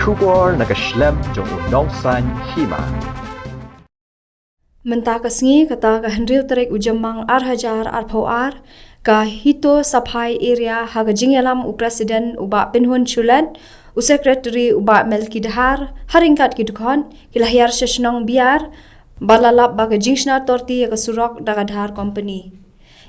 Shubor nagaslem jong unongsan hima. Menta kasngi kata ka hendril terik ujamang arhajar arpawar ka hito saphai area haga jingelam u presiden uba pinhun chulan u secretary uba melkidhar haringkat kidukon kilahyar sesnong biar balalap baga jingshna torti ka surok daga dhar company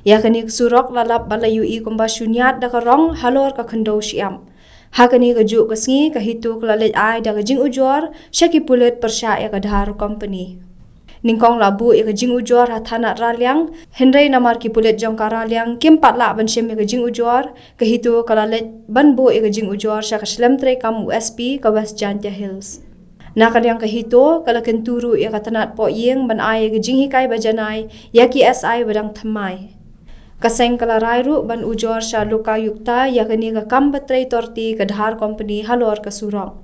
yakani surok lalap balayu I kumba shunyat daga rong halor ka khando siam hakani ka ju kasngi ka hito klalet ai daga jing ujor shaki pulet persya ya ka dhar company Ningkong labu ika jing ujor hathana ralyang Henry namar ki pulet jongka ralyang kim patla ban shem ika jing ujor kehitu kalalet ban bo ika jing ujor syaka shlemtre kam USP ka West Jantia Hills. Nakalyang kehitu kala kenturu ika tanat po yeng ban ay ika jing hikai bajanai yaki SI badang thamai. Kaseng kala rairu ban ujor sya luka yukta yakani ka kam batre torti ka dhar company halor ka surong.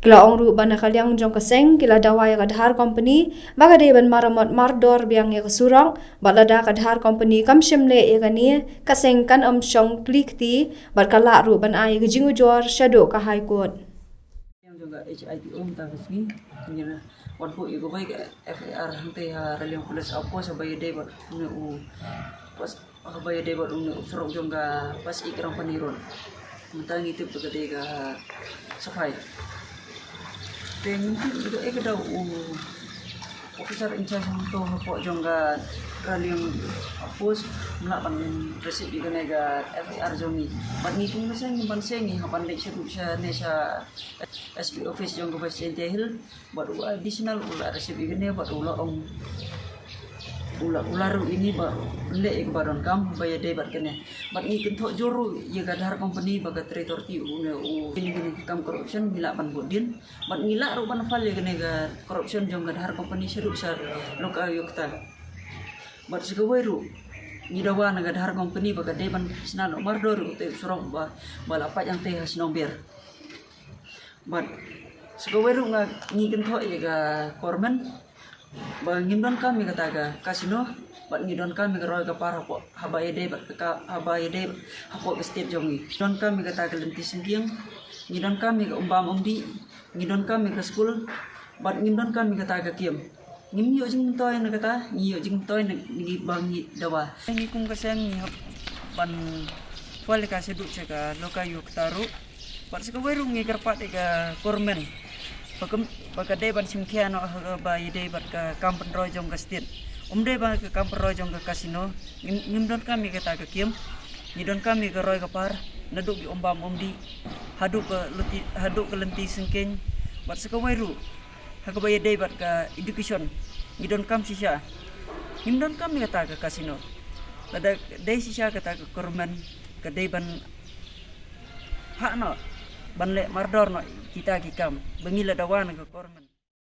Kila ongru bana kalyang jong kaseng kila dawai ka dhar company baga de ban maramot mardor biang ya kasurang balada ka dhar company kam shimle ya kani kaseng kan shong klikti barkala ru ban ai jingu jor shado ka high court yang juga HITO minta resmi nyana wadpo igo baik FAR hante ha ralyang pulis apo sabaya de bat u pas sabaya de bat surok jongga pas ikrang paniron mentang itu pegade ga sapai dan juga kada officer in charge untuk po jongga ralyang apos melapan resip juga nega FAR jongi bat ngitung masang ban sengi hapan lek siya nesa SP office jongga West Jantia Hill bat additional ula resip juga ne bat ula ularu ini ba le ek baron kam baya de bat kene bat ni kento joru ye gadhar company baga traitor ti ini kam corruption mila ban bodin bat mila ru ban fal ye kene ga corruption jong gadhar company seru sar loka yukta bat sigawairu ni dawa na gadhar company baga de ban snal mardor te surong ba balapat yang te hasnong ber bat sigawairu nga ni kento ye ga kormen bangindon kami kataga kasino bat ngidon kami roy ka para po habayede bat ka habayede hapo state jongi don kami kataga lenti singkiang ngidon kami ka umbam umdi ngidon kami ka school bat ngidon kami kataga kiem ngimyo jing toy na kata ngiyo jing toy na ngi bangi dawa ngi kung kasang ni pan wal ka sedu ka loka yuk taru bat sikaweru ngi karpat ka kormen Pagka deban simkiano ba ide bat ka kampen rojong ka state umde ba ka kampen rojong ka kasino ngimdon kami kata ka kiem ngidon kami ka roy ka par naduk gi umbam umdi haduk ka lenti singkeng bat sakawairu hakabay ide bat ka education ngidon kam sisya ngimdon kami kata ka kasino lada dai sisya kata ka korman ka deban hakno banle mardor no kita kikam bengila dawan ke korman